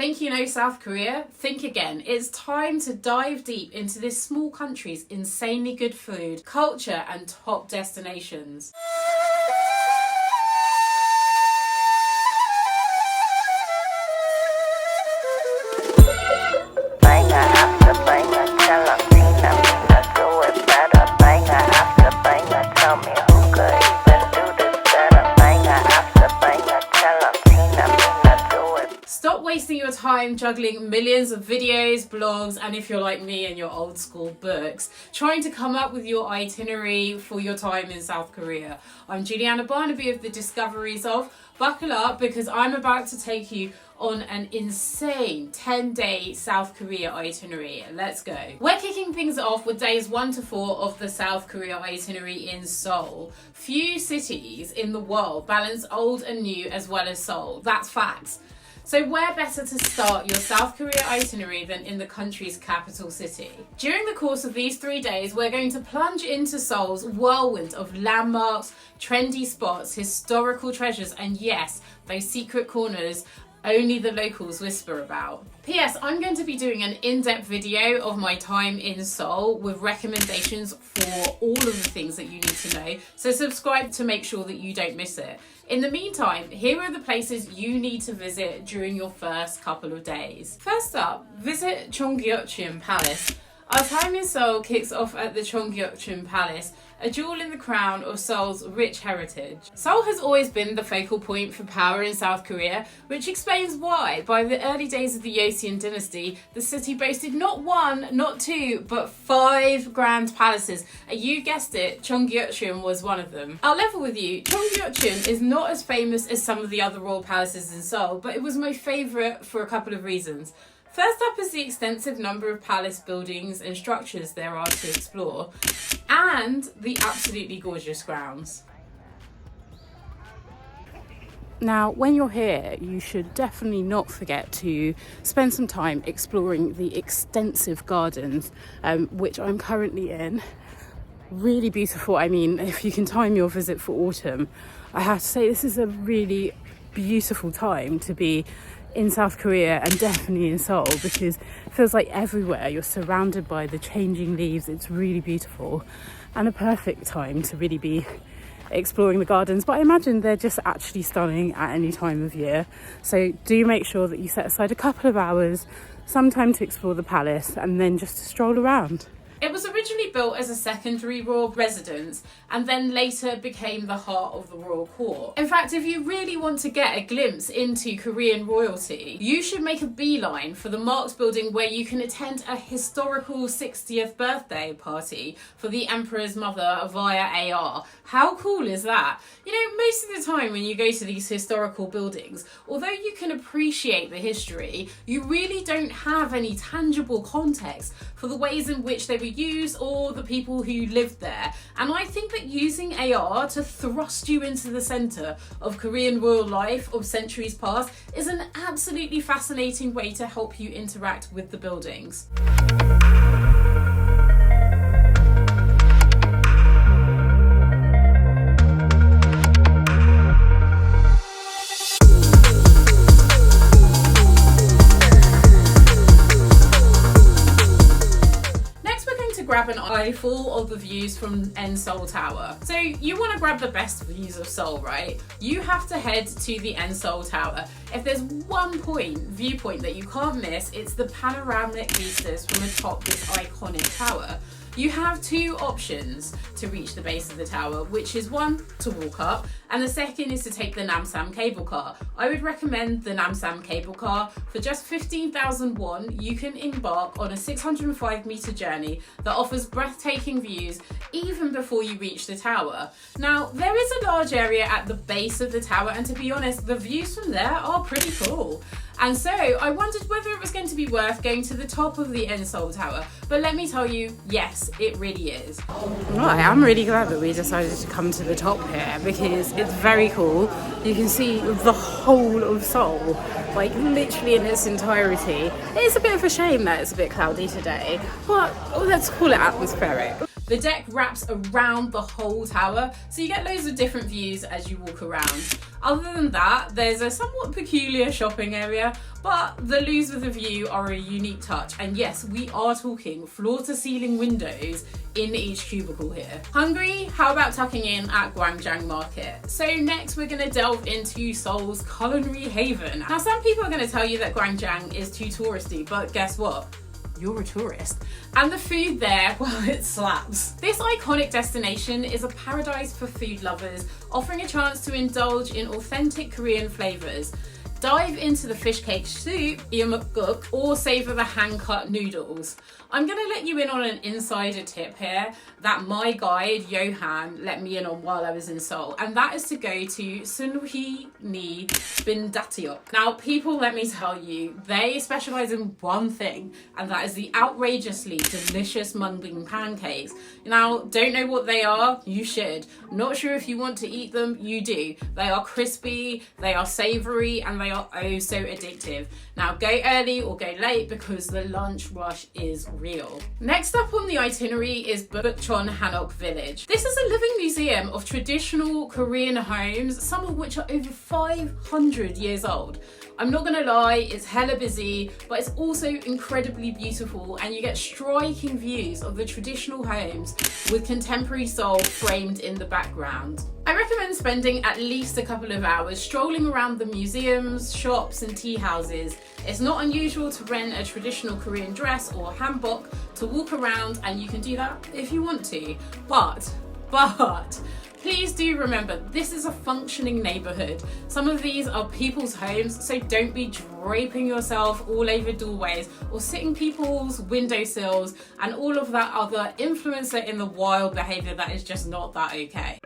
Think you know South Korea? Think again. It's time to dive deep into this small country's insanely good food, culture, and top destinations. Stop wasting your time juggling millions of videos, blogs, and if you're like me and your old school books, trying to come up with your itinerary for your time in South Korea. I'm Juliana Barnaby of The Discoveries of. Buckle up because I'm about to take you on an insane 10-day South Korea itinerary. Let's go. We're kicking things off with days 1 to 4 of the South Korea itinerary in Seoul. Few cities in the world balance old and new as well as Seoul. That's facts. So where better to start your South Korea itinerary than in the country's capital city? During the course of these 3 days, we're going to plunge into Seoul's whirlwind of landmarks, trendy spots, historical treasures, and yes, those secret corners only the locals whisper about. P.S. I'm going to be doing an in-depth video of my time in Seoul with recommendations for all of the things that you need to know, so subscribe to make sure that you don't miss it. In the meantime, here are the places you need to visit during your first couple of days. First up, visit Jeonju Palace. Our time in Seoul kicks off at the Jeonju Palace, a jewel in the crown of Seoul's rich heritage. Seoul has always been the focal point for power in South Korea, which explains why, by the early days of the Joseon dynasty, the city boasted not 1, not 2, but 5 grand palaces. And you guessed it, Jeonju was one of them. I'll level with you, Jeonju is not as famous as some of the other royal palaces in Seoul, but it was my favourite for a couple of reasons. First up is the extensive number of palace buildings and structures there are to explore, and the absolutely gorgeous grounds. Now, when you're here, you should definitely not forget to spend some time exploring the extensive gardens, which I'm currently in. Really beautiful. I mean, if you can time your visit for autumn, I have to say this is a really beautiful time to be in South Korea and definitely in Seoul, because it feels like everywhere you're surrounded by the changing leaves. It's really beautiful and a perfect time to really be exploring the gardens, but I imagine they're just actually stunning at any time of year. So do make sure that you set aside a couple of hours, some time to explore the palace and then just to stroll around. It was originally built as a secondary royal residence and then later became the heart of the royal court. In fact, if you really want to get a glimpse into Korean royalty, you should make a beeline for the Marks building, where you can attend a historical 60th birthday party for the emperor's mother via AR. How cool is that? You know, most of the time when you go to these historical buildings, although you can appreciate the history, you really don't have any tangible context for the ways in which they were used or the people who lived there. And I think that using AR to thrust you into the centre of Korean royal life of centuries past is an absolutely fascinating way to help you interact with the buildings. Grab an eyeful of the views from Seoul Tower. So you want to grab the best views of Seoul, right? You have to head to the Seoul Tower. If there's one viewpoint that you can't miss, it's the panoramic vistas from atop this iconic tower. You have 2 options to reach the base of the tower, which is one, to walk up, and the second is to take the Namsan cable car. I would recommend the Namsan cable car. For just 15,000 won, you can embark on a 605-metre journey that offers breathtaking views even before you reach the tower. Now, there is a large area at the base of the tower, and to be honest, the views from there are pretty cool. And so I wondered whether it was going to be worth going to the top of the Seoul Tower. But let me tell you, yes, it really is. Right, I'm really glad that we decided to come to the top here because it's very cool. You can see the whole of Seoul, like literally in its entirety. It's a bit of a shame that it's a bit cloudy today, but let's call it atmospheric. The deck wraps around the whole tower, so you get loads of different views as you walk around. Other than that, there's a somewhat peculiar shopping area, but the loos with a view are a unique touch. And yes, we are talking floor to ceiling windows in each cubicle here. Hungry? How about tucking in at Gwangjang Market? So next we're going to delve into Seoul's culinary haven. Now some people are going to tell you that Gwangjang is too touristy, but guess what? You're a tourist. And the food there, well, it slaps. This iconic destination is a paradise for food lovers, offering a chance to indulge in authentic Korean flavours. Dive into the fish cake soup, yeomukguk, or savour the hand-cut noodles. I'm going to let you in on an insider tip here that my guide, Johan, let me in on while I was in Seoul, and that is to go to Sunhui Ni Bin Datiok. Now, people, let me tell you, they specialise in one thing, and that is the outrageously delicious mung bean pancakes. Now, don't know what they are? You should. Not sure if you want to eat them? You do. They are crispy, they are savoury, and they are oh so addictive. Now, go early or go late because the lunch rush is real. Next up on the itinerary is Bukchon Hanok Village. This is a living museum of traditional Korean homes, some of which are over 500 years old. I'm not gonna lie, it's hella busy, but it's also incredibly beautiful, and you get striking views of the traditional homes with contemporary Seoul framed in the background. I recommend spending at least a couple of hours strolling around the museums, shops and tea houses. It's not unusual to rent a traditional Korean dress or hanbok to walk around, and you can do that if you want to. But please do remember, this is a functioning neighbourhood. Some of these are people's homes, so don't be draping yourself all over doorways or sitting people's windowsills and all of that other influencer in the wild behaviour that is just not that okay.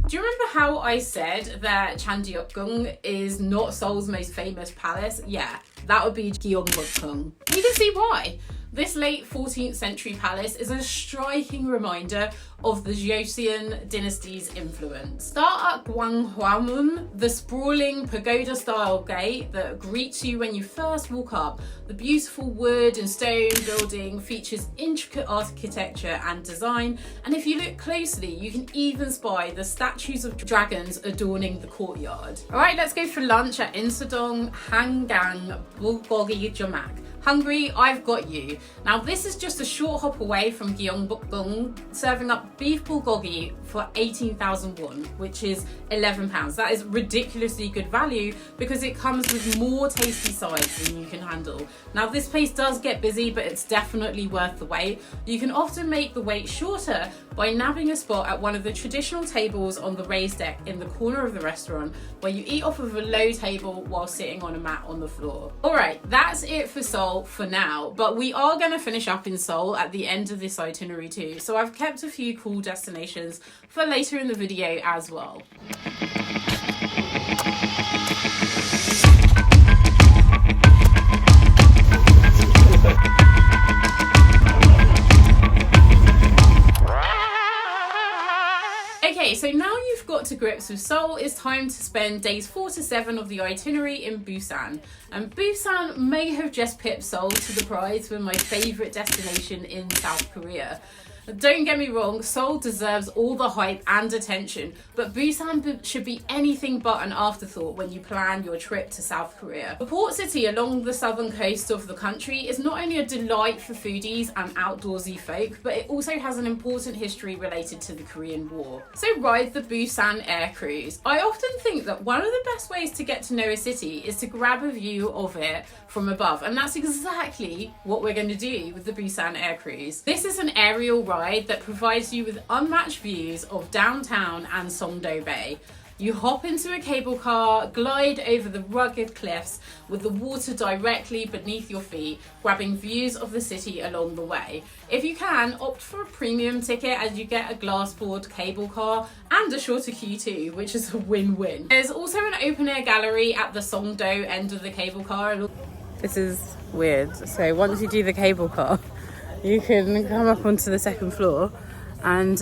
Do you remember how I said that Chandeokgung is not Seoul's most famous palace? Yeah, that would be Gyeongbokgung. You can see why. This late 14th century palace is a striking reminder of the Joseon dynasty's influence. Start at Gwanghwamun, the sprawling pagoda-style gate that greets you when you first walk up. The beautiful wood and stone building features intricate architecture and design, and if you look closely, you can even spy the statues of dragons adorning the courtyard. All right, let's go for lunch at Insadong Hangang Bulgogi Jomak. Hungry? I've got you. Now this is just a short hop away from Gyeongbokgung, serving up beef bulgogi for 18,000 won, which is £11. That is ridiculously good value because it comes with more tasty sides than you can handle. Now this place does get busy, but it's definitely worth the wait. You can often make the wait shorter by nabbing a spot at one of the traditional tables on the raised deck in the corner of the restaurant, where you eat off of a low table while sitting on a mat on the floor. Alright, that's it for Seoul for now, but we are going to finish up in Seoul at the end of this itinerary too, so I've kept a few cool destinations for later in the video as well. Okay, so now you've got to grips with Seoul, it's time to spend days 4 to 7 of the itinerary in Busan. And Busan may have just pipped Seoul to the prize for my favourite destination in South Korea. Don't get me wrong, Seoul deserves all the hype and attention, but Busan should be anything but an afterthought when you plan your trip to South Korea. The port city along the southern coast of the country is not only a delight for foodies and outdoorsy folk, but it also has an important history related to the Korean War. So ride the Busan air cruise. I often think that one of the best ways to get to know a city is to grab a view of it from above, and that's exactly what we're going to do with the Busan air cruise. This is an aerial ride that provides you with unmatched views of downtown and Songdo Bay. You hop into a cable car, glide over the rugged cliffs with the water directly beneath your feet, grabbing views of the city along the way. If you can, opt for a premium ticket as you get a glassboard cable car and a shorter queue too, which is a win-win. There's also an open-air gallery at the Songdo end of the cable car. This is weird. So once you do the cable car, you can come up onto the second floor and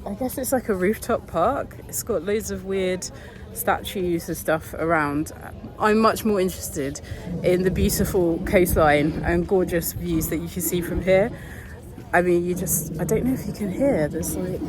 I guess it's like a rooftop park. It's got loads of weird statues and stuff around. I'm much more interested in the beautiful coastline and gorgeous views that you can see from here. I mean, I don't know if you can hear, there's like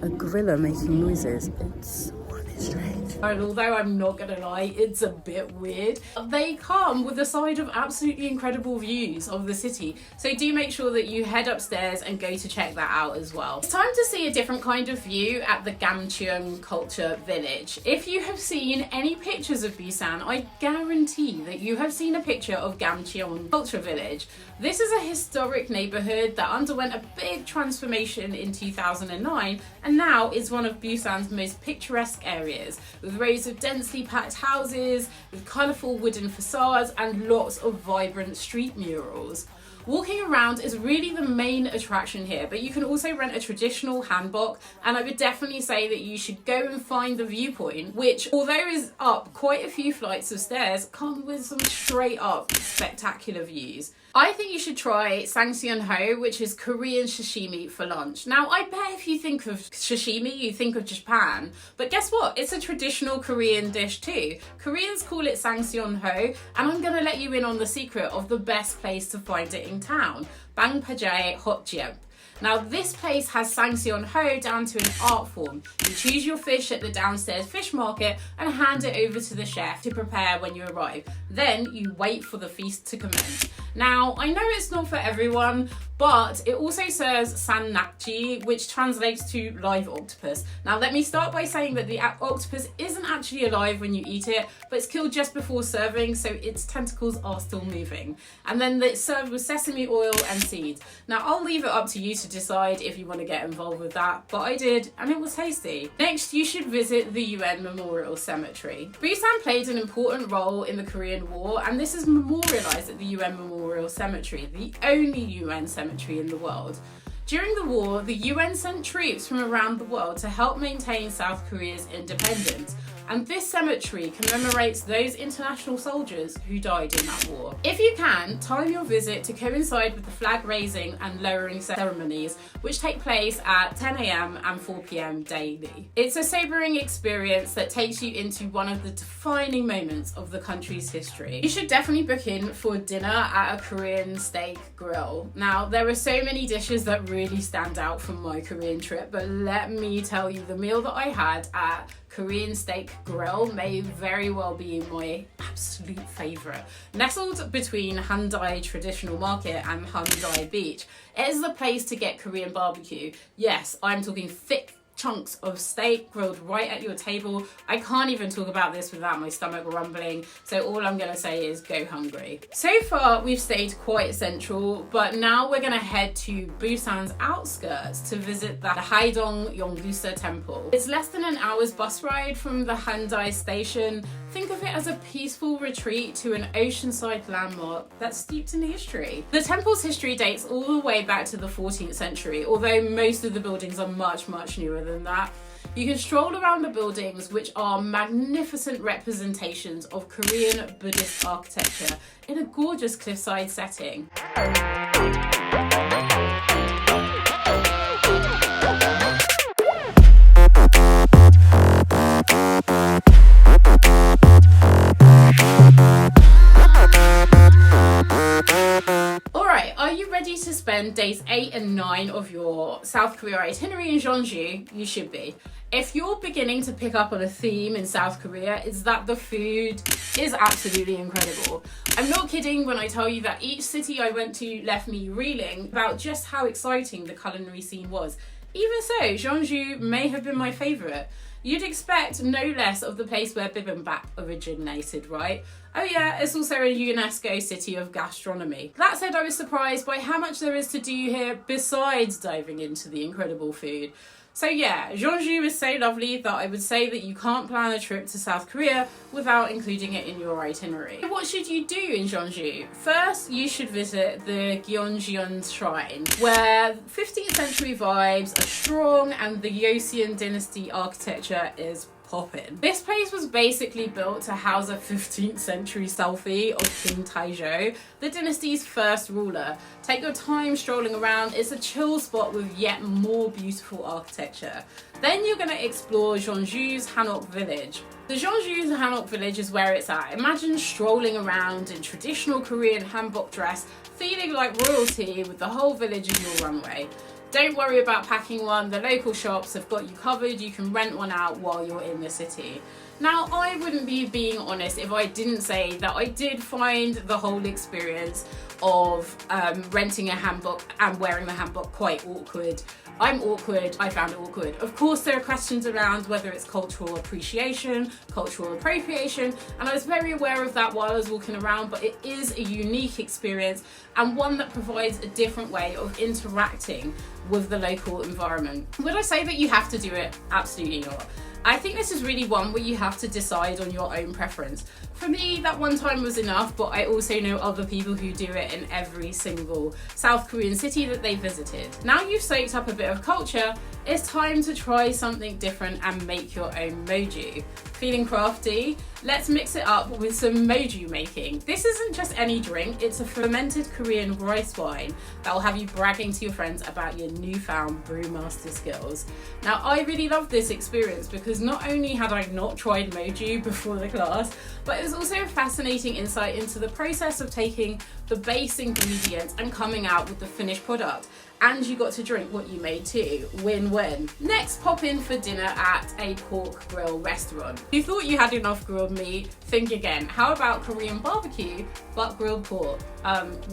a gorilla making noises. It's really strange. And although I'm not gonna lie, it's a bit weird. They come with a side of absolutely incredible views of the city. So do make sure that you head upstairs and go to check that out as well. It's time to see a different kind of view at the Gamcheon Culture Village. If you have seen any pictures of Busan, I guarantee that you have seen a picture of Gamcheon Culture Village. This is a historic neighborhood that underwent a big transformation in 2009 and now is one of Busan's most picturesque areas, with rows of densely packed houses, with colourful wooden facades and lots of vibrant street murals. Walking around is really the main attraction here, but you can also rent a traditional hanbok, and I would definitely say that you should go and find the viewpoint, which, although is up quite a few flights of stairs, comes with some straight up spectacular views. I think you should try sangseon-ho, which is Korean sashimi for lunch. Now, I bet if you think of sashimi, you think of Japan, but guess what? It's a traditional Korean dish too. Koreans call it sangseon-ho, and I'm gonna let you in on the secret of the best place to find it in town, Bangpajae Hotjeop. Now, this place has sangseon-ho down to an art form. You choose your fish at the downstairs fish market and hand it over to the chef to prepare when you arrive. Then you wait for the feast to commence. Now, I know it's not for everyone, but it also serves sannakji, which translates to live octopus. Now, let me start by saying that the octopus isn't actually alive when you eat it, but it's killed just before serving, so its tentacles are still moving. And then it's served with sesame oil and seeds. Now, I'll leave it up to you to decide if you want to get involved with that, but I did, and it was tasty. Next, you should visit the UN Memorial Cemetery. Busan played an important role in the Korean War, and this is memorialized at the UN Memorial Cemetery, the only UN cemetery in the world. During the war, the UN sent troops from around the world to help maintain South Korea's independence. And this cemetery commemorates those international soldiers who died in that war. If you can, time your visit to coincide with the flag raising and lowering ceremonies, which take place at 10 a.m. and 4 p.m. daily. It's a sobering experience that takes you into one of the defining moments of the country's history. You should definitely book in for dinner at a Korean steak grill. Now, there are so many dishes that really stand out from my Korean trip, but let me tell you, the meal that I had at Korean Steak Grill may very well be my absolute favourite. Nestled between Handai Traditional Market and Handai Beach, it is the place to get Korean barbecue. Yes, I'm talking thick chunks of steak grilled right at your table. I can't even talk about this without my stomach rumbling, so all I'm gonna say is go hungry. So far we've stayed quite central, but now we're gonna head to Busan's outskirts to visit the Haedong Yonggusa Temple. It's less than an hour's bus ride from the Handai station. Think of it as a peaceful retreat to an oceanside landmark that's steeped in history. The temple's history dates all the way back to the 14th century, although most of the buildings are much newer than that. You can stroll around the buildings, which are magnificent representations of Korean Buddhist architecture in a gorgeous cliffside setting. To spend days 8 and 9 of your South Korea itinerary in Jeonju, you should be. If you're beginning to pick up on a theme in South Korea, it's that the food is absolutely incredible. I'm not kidding when I tell you that each city I went to left me reeling about just how exciting the culinary scene was. Even so, Jeonju may have been my favourite. You'd expect no less of the place where bibimbap originated, right? Oh yeah, it's also a UNESCO city of gastronomy. That said, I was surprised by how much there is to do here besides diving into the incredible food. So yeah, Jeonju is so lovely that I would say that you can't plan a trip to South Korea without including it in your itinerary. What should you do in Jeonju? First, you should visit the Gyeongjeon Shrine, where 15th century vibes are strong and the Joseon dynasty architecture is poppin'. This place was basically built to house a 15th century selfie of King Taizhou, the dynasty's first ruler. Take your time strolling around. It's a chill spot with yet more beautiful architecture. Then you're going to explore Jeonju's Hanok village. The Jeonju's Hanok village is where it's at. Imagine strolling around in traditional Korean hanbok dress, feeling like royalty with the whole village in your runway. Don't worry about packing one, the local shops have got you covered, you can rent one out while you're in the city. Now, I wouldn't be being honest if I didn't say that I did find the whole experience of renting a hanbok and wearing the hanbok quite awkward. I'm awkward, I found it awkward. Of course, there are questions around whether it's cultural appreciation, cultural appropriation, and I was very aware of that while I was walking around, but it is a unique experience and one that provides a different way of interacting with the local environment. Would I say that you have to do it? Absolutely not. I think this is really one where you have to decide on your own preference. For me, that one time was enough, but I also know other people who do it in every single South Korean city that they visited. Now you've soaked up a bit of culture, it's time to try something different and make your own moju. Feeling crafty? Let's mix it up with some moju making. This isn't just any drink, it's a fermented Korean rice wine that will have you bragging to your friends about your newfound brewmaster skills. Now, I really loved this experience because not only had I not tried moju before the class, but it was also a fascinating insight into the process of taking the base ingredients and coming out with the finished product. And you got to drink what you made too. Win-win. Next, pop in for dinner at a pork grill restaurant. If you thought you had enough grilled meat, think again. How about Korean barbecue, but grilled pork?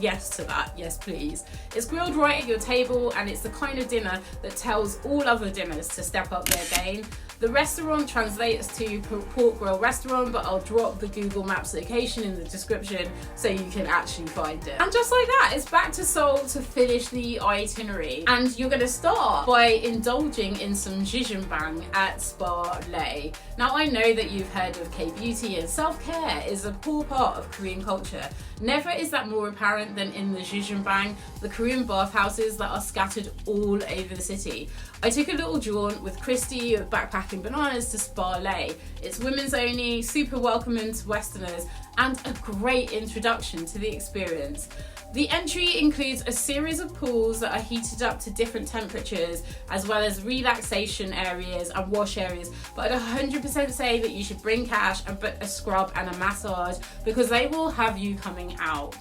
Yes to that, yes please. It's grilled right at your table and it's the kind of dinner that tells all other dinners to step up their game. The restaurant translates to pork grill restaurant, but I'll drop the Google Maps location in the description so you can actually find it. And just like that, it's back to Seoul to finish the itinerary. And you're gonna start by indulging in some jjijimbang at Spa Lei. Now, I know that you've heard of K-beauty and self-care is a core part of Korean culture. Never is that more apparent than in the jjijimbang, the Korean bathhouses that are scattered all over the city. I took a little jaunt with Christy of Backpacking Bananas to Spa Lei. It's women's only, super welcoming to Westerners, and a great introduction to the experience. The entry includes a series of pools that are heated up to different temperatures, as well as relaxation areas and wash areas, but I'd 100% say that you should bring cash and book a scrub and a massage because they will have you coming out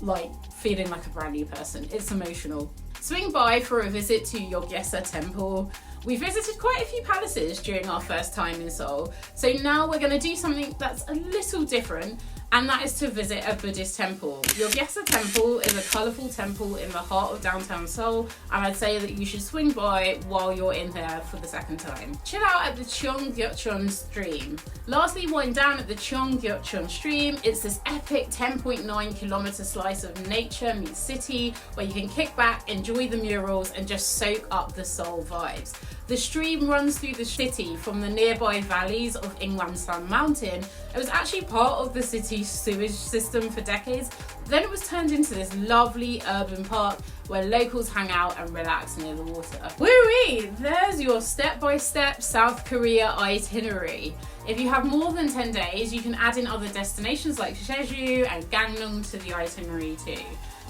like feeling like a brand new person. It's emotional. Swing by for a visit to Yeogyeosa Temple. We visited quite a few palaces during our first time in Seoul, so now we're going to do something that's a little different, and that is to visit a Buddhist temple. Yeogyeosa Temple is a colourful temple in the heart of downtown Seoul, and I'd say that you should swing by while you're in there for the second time. Chill out at the Cheonggyecheon stream. Lastly, wind down at the Cheonggyecheon stream. It's this epic 10.9 kilometre slice of nature meets city where you can kick back, enjoy the murals, and just soak up the Seoul vibes. The stream runs through the city from the nearby valleys of Ingwansan Mountain. It was actually part of the city's sewage system for decades. Then it was turned into this lovely urban park where locals hang out and relax near the water. Woo-wee! There's your step-by-step South Korea itinerary. If you have more than 10 days, you can add in other destinations like Jeonju and Gangneung to the itinerary too.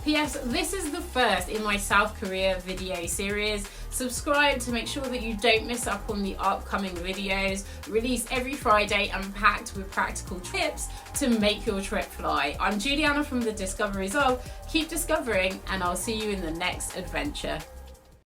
P.S. This is the first in my South Korea video series. Subscribe to make sure that you don't miss up on the upcoming videos, released every Friday and packed with practical tips to make your trip fly. I'm Juliana from the Discoveries of. Keep discovering and I'll see you in the next adventure.